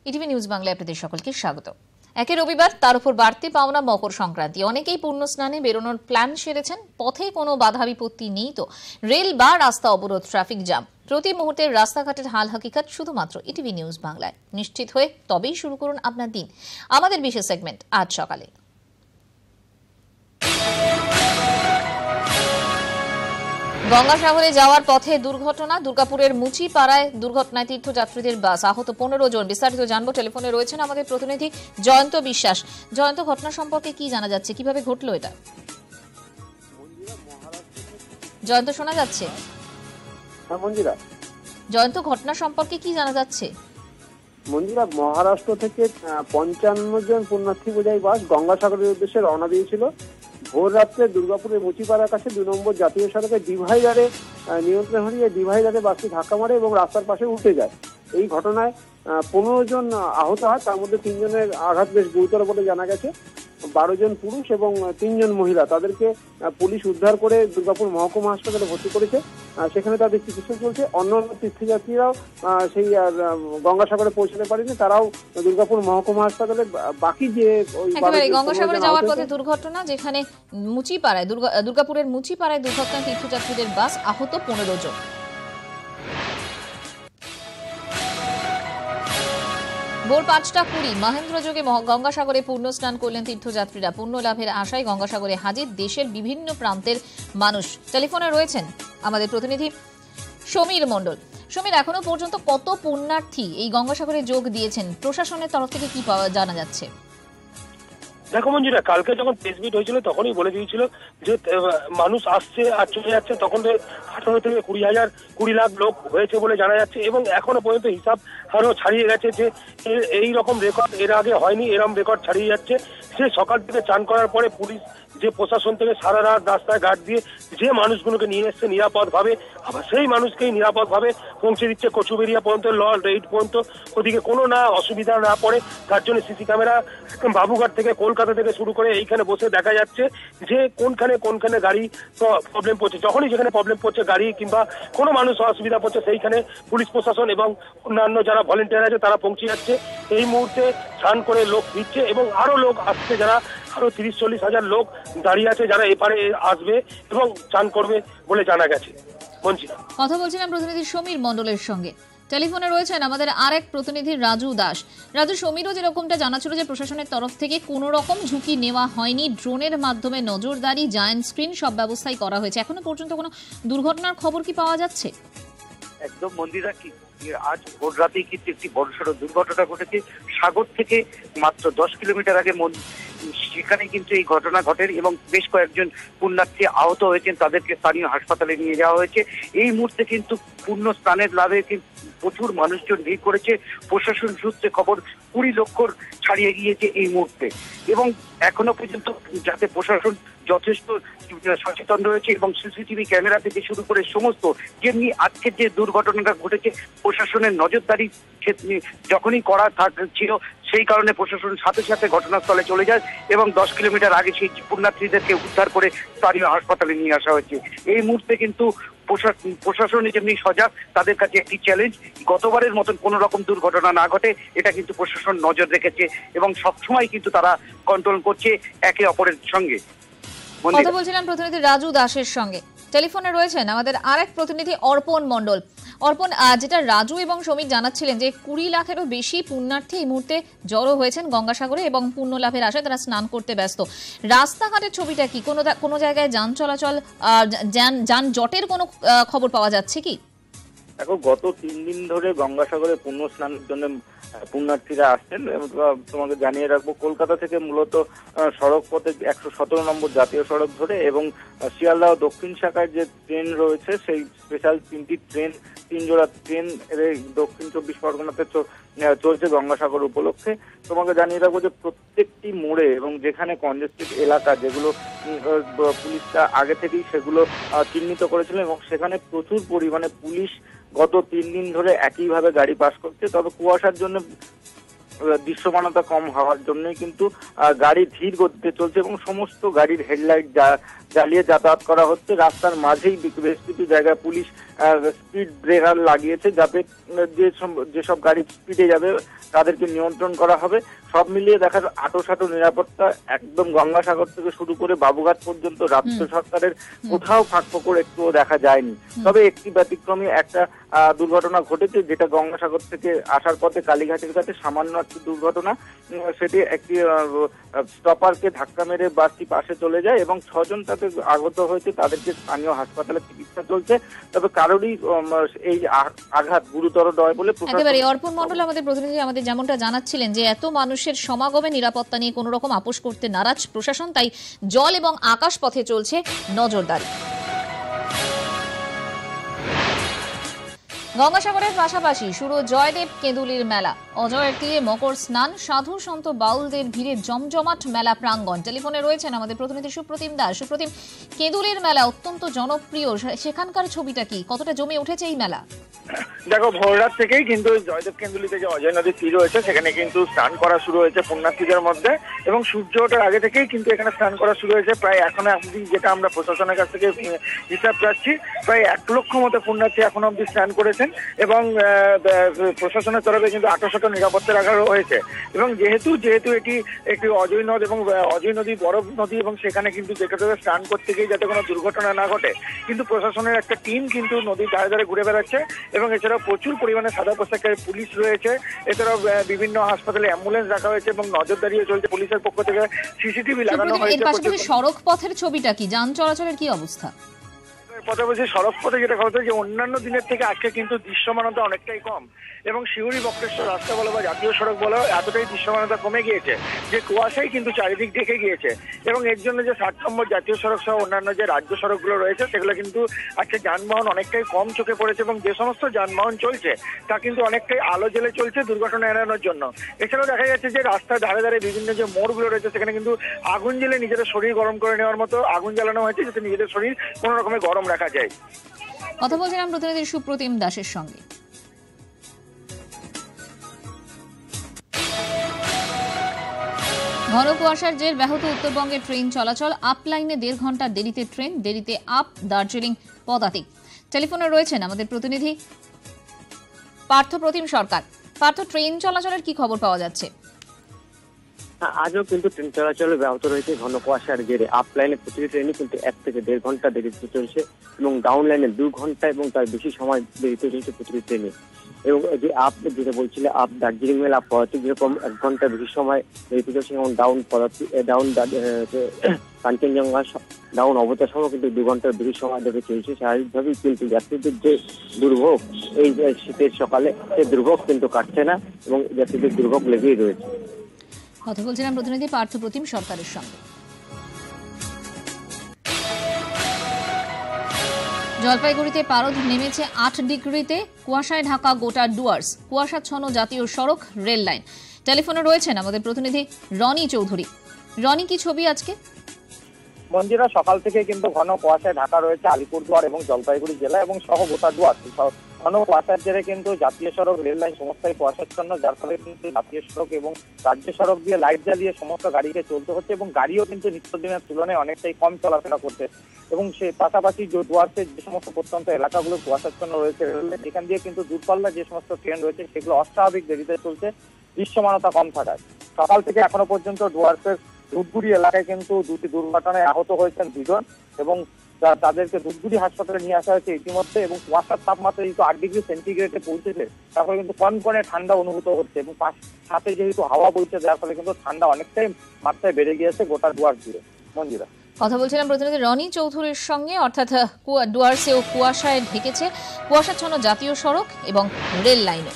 ETV news বাংলায় আপনাদের সকলকে স্বাগত। একে রবিবার, তার উপর বাড়তি পাওনা মকর সংক্রান্তি। অনেকেই পুণ্য স্নানে বেরোনোর প্ল্যান সেরেছেন। পথে কোনো বাধা বিপত্তি নেই তো রেল বা রাস্তা অবরোধ, ট্রাফিক জ্যাম। প্রতি মুহূর্তের রাস্তাঘাটের হাল হাকিকত শুধুমাত্র ইটিভি নিউজ বাংলায়। নিশ্চিত হয়ে তবেই শুরু করুন আপনার দিন। আমাদের বিশেষ সেগমেন্ট আজ সকালে। গঙ্গাসাগরে যাওয়ার পথে দুর্ঘটনা। দুর্গাপুরের মুচিপাড়ায় দুর্ঘটনায় তীর্থযাত্রীদের বাস, আহত 15 জন। বিস্তারিত জানবো, টেলিফোনে রয়েছেন আমাদের প্রতিনিধি জয়ন্ত বিশ্বাস। জয়ন্ত, ঘটনা সম্পর্কে কি জানা যাচ্ছে, কিভাবে ঘটলো এটা? জয়ন্ত, শোনা যাচ্ছে? জয়ন্ত, ঘটনা সম্পর্কে কি জানা যাচ্ছে? মঞ্জিরা, মহারাষ্ট্র থেকে 55 জন পুণ্যার্থী বোঝাই বাস গঙ্গাসাগরের উদ্দেশ্যে রওনা দিয়েছিল। ভোর রাত্রে দুর্গাপুরের মুচিপাড়ার কাছে 2 নম্বর জাতীয় সড়কে ডিভাইডারে নিয়ন্ত্রণ হারিয়ে ডিভাইডারে বাসটি ধাক্কা মারে এবং রাস্তার পাশে উঠে যায়। এই ঘটনায় 15 জন আহত হয়, তার মধ্যে 3 জনের আঘাত বেশ গুরুতর বলে জানা গেছে। 12 জন পুরুষ এবং 3 জন মহিলা। তাদেরকে পুলিশ উদ্ধার করে দুর্গাপুর মহকুমা হাসপাতালে ভর্তি করেছে। সেখানে তাদের চিকিৎসা চলছে। অন্যান্য তীর্থযাত্রীরাও সেই গঙ্গাসাগরে পৌঁছতে পারেনি, তারাও দুর্গাপুর মহকুমা হাসপাতালে। বাকি যে গঙ্গাসাগরে যাওয়ার পথে দুর্ঘটনা, যেখানে মুচিপাড়ায় দুর্গাপুরের মুচিপাড়ায় দুর্ঘটনা, তীর্থযাত্রীদের বাস, আহত 15 জন। ভোর 5:20 মহেন্দ্রযোগে গঙ্গাসাগরে পূর্ণ স্নান করলেন তীর্থযাত্রীরা। পুণ্য লাভের আশায় গঙ্গাসাগরে হাজির দেশের বিভিন্ন প্রান্তের মানুষ। টেলিফোনে রয়েছেন আমাদের প্রতিনিধি সমীর মণ্ডল। সমীর, এখনো পর্যন্ত কত পুণ্যার্থী এই গঙ্গাসাগরে যোগ দিয়েছেন? প্রশাসনের তরফ থেকে কি জানা যাচ্ছে? দেখো মঞ্জুরা, কালকে যখন প্রেস মিট হয়েছিল তখনই বলে দিয়েছিল যে মানুষ আসছে আর চলে যাচ্ছে। তখন 18 থেকে 20 লাখ লোক হয়েছে বলে জানা যাচ্ছে এবং এখনো পর্যন্ত হিসাব আরো ছাড়িয়ে গেছে যে এই রকম রেকর্ড এর আগে হয়নি, এরকম রেকর্ড ছাড়িয়ে যাচ্ছে। সে সকাল থেকে চান করার পরে পুলিশ যে প্রশাসন থেকে সারা রাত রাস্তায় গার্ড দিয়ে যে মানুষগুলোকে নিয়ে এসছে নিরাপদ ভাবে, আবার সেই মানুষকেই নিরাপদ ভাবে পৌঁছে দিচ্ছে কচুবেরিয়া পর্যন্ত, লল রেড পর্যন্ত। ওদিকে কোনো না অসুবিধা না পড়ে, তার জন্য সিসি ক্যামেরা বাবুঘাট থেকে কলকাতা থেকে শুরু করে এইখানে বসে দেখা যাচ্ছে যে কোনখানে গাড়ি প্রবলেম পড়ছে। যখনই যেখানে প্রবলেম পড়ছে গাড়ি কিংবা কোনো মানুষ অসুবিধা পড়ছে, সেইখানে পুলিশ প্রশাসন এবং অন্যান্য যারা ভলেন্টিয়ার আছে তারা পৌঁছে যাচ্ছে। এই মুহূর্তে স্নান করে লোক ফিরছে এবং আরো লোক আসছে, যারা আরো 30-40 হাজার লোক দাঁড়িয়ে আছে যারা এপারে আসবে এবং চান করবে বলে জানা গেছে। কথা বলছিলাম প্রতিনিধি সমীর মণ্ডলের সঙ্গে। টেলিফোনে রয়েছেন আমাদের আরেক প্রতিনিধি রাজু দাস। রাজু, সমীরও যেরকমটা জানা ছিল যে প্রশাসনের তরফ থেকে কোনো রকম ঝুঁকি নেওয়া হয়নি, ড্রোনের মাধ্যমে নজরদারি, জায়ান্ট স্ক্রিন সব ব্যবস্থাই করা হয়েছে। এখনো পর্যন্ত কোনো দুর্ঘটনার খবর কি পাওয়া যাচ্ছে? একদম মন্দিরা, কি আজ ভোর রাতেই কিন্তু একটি বড়সড় দুর্ঘটনা ঘটেছে। সাগর থেকে মাত্র 10 কিলোমিটার আগে সেখানে কিন্তু এই ঘটনা ঘটে এবং বেশ কয়েকজন পুণ্যার্থী আহত হয়েছেন, তাদেরকে স্থানীয় হাসপাতালে নিয়ে যাওয়া হয়েছে। এই মুহূর্তে কিন্তু পূর্ণ স্নানের লাভে প্রচুর মানুষজন ভিড় করেছে। প্রশাসন সূত্রে খবর 20 লক্ষ ছাড়িয়ে গিয়েছে এই মুহূর্তে এবং এখনো পর্যন্ত যাতে প্রশাসন যথেষ্ট সচেতন রয়েছে এবং সিসিটিভি ক্যামেরা থেকে শুরু করে সমস্ত, যেমনি আজকের যে দুর্ঘটনাটা ঘটেছে প্রশাসনের নজরদারি যখনই করা ছিল, সেই কারণে প্রশাসন সাথে সাথে ঘটনাস্থলে চলে যায় এবং 10 কিলোমিটার আগে সেই পুণ্যার্থীদেরকে উদ্ধার করে স্থানীয় হাসপাতালে নিয়ে আসা হয়েছে। এই মুহূর্তে কিন্তু প্রশাসন যেমনি সজাগ, তাদের কাছে একটি চ্যালেঞ্জ, গতবারের মতন কোনো রকম দুর্ঘটনা না ঘটে এটা কিন্তু প্রশাসন নজর রেখেছে এবং সবসময় কিন্তু তারা কন্ট্রোল করছে একে অপরের সঙ্গে। কথা বলছিলাম প্রতিনিধি রাজু দাসের সঙ্গে। টেলিফোনে রয়েছেন আমাদের আরেক প্রতিনিধি অর্পণ মণ্ডল। অর্পণ, যেটা রাজু এবং সমীর জানাচ্ছিলেন যে 20 লাখেরও বেশি পুণ্যার্থী এই মুহূর্তে জড়ো হয়েছেন গঙ্গাসাগরে এবং পুণ্য লাভের আশায় তারা স্নান করতে ব্যস্ত। রাস্তাঘাটের ছবিটা কি? কোনো জায়গায় যান চলাচল, যানজটের কোনো খবর পাওয়া যাচ্ছে কি? দেখো, গত 3 দিন ধরে গঙ্গাসাগরে পুণ্য স্নানের জন্য পুণ্যার্থীরা আসছেন। তোমাকে জানিয়ে রাখবো, কলকাতা থেকে মূলত সড়ক পথে 117 নম্বর জাতীয় সড়ক ধরে এবং শিয়ালদহ দক্ষিণ শাখায় যে ট্রেন রয়েছে, সেই স্পেশাল 3টি ট্রেন, 3 জোড়া ট্রেন দক্ষিণ 24 পরগনাতে চলছে গঙ্গাসাগর উপলক্ষে। তোমাকে জানিয়ে রাখবো যে প্রত্যেকটি মোড়ে এবং যেখানে কনজেস্টেড এলাকা, যেগুলো পুলিশরা আগে থেকেই সেগুলো চিহ্নিত করেছিল এবং সেখানে প্রচুর পরিমাণে পুলিশ গত 3 দিন ধরে একইভাবে গাড়ি পাস করছে। তবে কুয়াশার জন্য দৃশ্যমানতা কম হওয়ার জন্যই কিন্তু গাড়ি ধীর গতিতে চলছে এবং সমস্ত গাড়ির হেডলাইট জ্বালিয়ে যাতায়াত করা হচ্ছে। রাস্তার মাঝেই বেশ কিছু জায়গায় পুলিশ স্পিড ব্রেকার লাগিয়েছে, যাতে যেসব গাড়ি স্পিডে যাবে তাদেরকে নিয়ন্ত্রণ করা হবে। সব মিলিয়ে দেখা যায় আঁটোসাঁটো নিরাপত্তা, একদম গঙ্গাসাগর থেকে শুরু করে বাবুঘাট পর্যন্ত রাজ্য সরকারের কোথাও ফাঁকফোকর একটুও দেখা যায়নি। তবে একটি ব্যতিক্রমী একটা দুর্ঘটনা ঘটেছে, যেটা গঙ্গাসাগর থেকে আসার পথে কালীঘাটের কাছে সামান্য একটি দুর্ঘটনা। সেটি একটি স্টপারকে ধাক্কা মেরে বাসটি পাশে চলে যায় এবং 6 জন তাতে আহত হয়েছে, তাদেরকে স্থানীয় হাসপাতালে চিকিৎসা চলছে। তবে কারোরই এই আঘাত গুরুতর নয় বলে একেবারে অর্পণ মণ্ডল আমাদের প্রতিনিধি আমাদের যেমনটা জানাচ্ছিলেন যে এত মানুষের সমাগমে নিরাপত্তা নিয়ে কোনো রকম আপোষ করতে নারাজ প্রশাসন, তাই জল এবং আকাশ পথে চলছে নজরদারি। গঙ্গাসাগরের পাশাপাশি শুরু জয়দেব কেঁদুলির মেলা। অজয়ের তীরে মকর স্নান, সাধু সন্ত বাউলদের ভিড়ে জমজমাট মেলা প্রাঙ্গণ। টেলিফোনে রয়েছেন আমাদের প্রতিনিধি সুপ্রতিম দাস। সুপ্রতিম, কেঁদুলির মেলা অত্যন্ত জনপ্রিয়, সেখানকার ছবিটা কি, কতটা জমে উঠেছে এই মেলা? দেখো, ভোররাত থেকেই কিন্তু জয়দেব কেন্দুলিতে যে অজয় নদীর তীর রয়েছে সেখানে কিন্তু স্নান করা শুরু হয়েছে পুণ্যার্থীদের মধ্যে, এবং সূর্য ওঠার আগে থেকেই কিন্তু এখানে স্নান করা শুরু হয়েছে। প্রায় এখনো অবধি, যেটা আমরা প্রশাসনের কাছ থেকে হিসাব পাচ্ছি, প্রায় 1 লক্ষ মতো পুণ্যার্থী এখনো অবধি স্নান করেছেন এবং প্রশাসনের তরফে কিন্তু 800 নিরাপত্তা রাখা হয়েছে। এবং যেহেতু এটি একটি অজয় নদ এবং অজয় নদী বড় নদী, এবং সেখানে কিন্তু যেখানে স্নান করতে গিয়ে যাতে কোনো দুর্ঘটনা না ঘটে, কিন্তু প্রশাসনের একটা টিম কিন্তু নদীর ধারে ধারে ঘুরে বেড়াচ্ছে। এবং এছাড়াও প্রচুর পরিমাণে সাদা পোশাকের পুলিশ রয়েছে। এছাড়াও বিভিন্ন হাসপাতালে অ্যাম্বুলেন্স রাখা হয়েছে এবং নজরদারিও চলছে পুলিশের পক্ষ থেকে, সিসিটিভি লাগানো হয়েছে। এর পাশাপাশি সড়ক পথের ছবিটা কি, যান চলাচলের কি অবস্থা? পাশাপাশি সড়ক পথে যেটা কথা যে অন্যান্য দিনের থেকে আজকে কিন্তু দৃশ্যমানতা অনেকটাই কম, এবং শিউরি বক্রেশ্বর রাস্তা বলো বা জাতীয় সড়ক বলো, এতটাই দৃশ্যমানতা কমে গিয়েছে যে কুয়াশাই কিন্তু চারিদিক ঢেকে গিয়েছে। এবং এর জন্য যে 60 নম্বর জাতীয় সড়ক সহ অন্যান্য যে রাজ্য সড়কগুলো রয়েছে সেগুলো কিন্তু আজকে যানবাহন অনেকটাই কম চোখে পড়েছে, এবং যে সমস্ত যানবাহন চলছে তা কিন্তু অনেকটাই আলো জ্বেলে চলছে দুর্ঘটনা এড়ানোর জন্য। এছাড়াও দেখা যাচ্ছে যে রাস্তার ধারে ধারে বিভিন্ন যে মোড়গুলো রয়েছে সেখানে কিন্তু আগুন জ্বেলে নিজেদের শরীর গরম করে নেওয়ার মতো আগুন জ্বালানো হয়েছে, যাতে নিজেদের শরীর কোনো রকমের গরম রাখা যায়। কথা বলছিলাম প্রতিনিধি সুপ্রতিম দাসের সঙ্গে। ঘন কুয়াশার জের ব্যাহত উত্তরবঙ্গের ট্রেন চলাচল। আপ লাইনে 1.5 ঘন্টা দেরিতে ট্রেন, দেরিতে আপ দার্জিলিং পদাতিক। টেলিফোনে রয়েছেন আমাদের প্রতিনিধি পার্থপ্রতিম সরকার। পার্থ, ট্রেন চলাচলের কি খবর পাওয়া যাচ্ছে? আজও কিন্তু ট্রেন চলাচল ব্যাহত রয়েছে ঘন কুয়াশার জেরে। আপ লাইনে প্রতিটি ট্রেনই কিন্তু 1 থেকে 1.5 ঘন্টা দেরিতে চলছে, এবং ডাউন লাইনে 2 ঘন্টা এবং তার বেশি সময় দেরিতে চলছে প্রতিটি ট্রেনে। এবং যে আপ যেটা বলছিলে, আপ দার্জিলিং মেল, আপ পদাতিক যেরকম 1 ঘন্টা বেশি সময় দেরিতে চলছে, এবং ডাউন কাঞ্চনজঙ্ঘা ডাউন অবতার সময় কিন্তু 2 ঘন্টার বেশি সময় ধরে চলছে। স্বাভাবিকভাবেই কিন্তু যাত্রীদের যে দুর্ভোগ এই শীতের সকালে, সেই দুর্ভোগ কিন্তু কাটছে না, এবং যাত্রীদের দুর্ভোগ লেগেই রয়েছে। কথা বলছিলাম প্রতিনিধি পার্থপ্রতিম সরকারের সঙ্গে। জলপাইগুড়িতে পারদ নেমেছে 8 ডিগ্রিতে, কুয়াশায় ঢাকা গোটা ডুয়ার্স। কুয়াশাচ্ছন্ন জাতীয় সড়ক, রেল লাইন। টেলিফোনে রয়েছেন আমাদের প্রতিনিধি রনি চৌধুরী। রনি, কি ছবি আজকে? মঞ্জিরা, সকাল থেকে কিন্তু ঘন কুয়াশায় ঢাকা রয়েছে আলিপুরদুয়ার এবং জলপাইগুড়ি জেলা এবং সহ গোটা ডুয়ার্স। ঘন কুয়াশার জেরে কিন্তু জাতীয় সড়ক, রেল লাইন সমস্তই কুয়াশাচ্ছন্ন, যার ফলে কিন্তু জাতীয় সড়ক এবং রাজ্য সড়ক দিয়ে লাইট জ্বালিয়ে সমস্ত গাড়িকে চলতে হচ্ছে, এবং গাড়িও কিন্তু নিত্যদিনের তুলনায় অনেকটাই কম চলাফেরা করছে। এবং সে পাশাপাশি ডুয়ার্সের যে সমস্ত প্রত্যন্ত এলাকাগুলো কুয়াশাচ্ছন্ন রয়েছে, রেল লাইন, এখান দিয়ে কিন্তু দূরপাল্লার যে সমস্ত ট্রেন রয়েছে সেগুলো অস্বাভাবিক দেরিতে চলছে দৃশ্যমানতা কম থাকায়। সকাল থেকে এখনো পর্যন্ত ডুয়ার্সের ধূপগুড়ি এলাকায় কিন্তু 2টি দুর্ঘটনায় আহত হয়েছেন 2 জন, এবং তাদেরকে ধূপগুড়ি হাসপাতালে নিয়ে আসা হয়েছে ইতিমধ্যে। এবং কুয়াশার তাপমাত্রা যেহেতু 8 ডিগ্রি সেন্টিগ্রেডে পৌঁছেছে, তারপরে কিন্তু কনকনে ঠান্ডা অনুভূত হচ্ছে, এবং সাথে যেহেতু হাওয়া বইছে, যার ফলে কিন্তু ঠান্ডা অনেকটাই মাত্রায় বেড়ে গিয়েছে গোটা ডুয়ার্স জুড়ে। মঞ্জিরা, কথা বলছিলাম প্রতিনিধি রনি চৌধুরীর সঙ্গে। অর্থাৎ ডুয়ার্সেও কুয়াশায় ঢেকেছে, কুয়াশাচ্ছন্ন জাতীয় সড়ক এবং রেল লাইনও।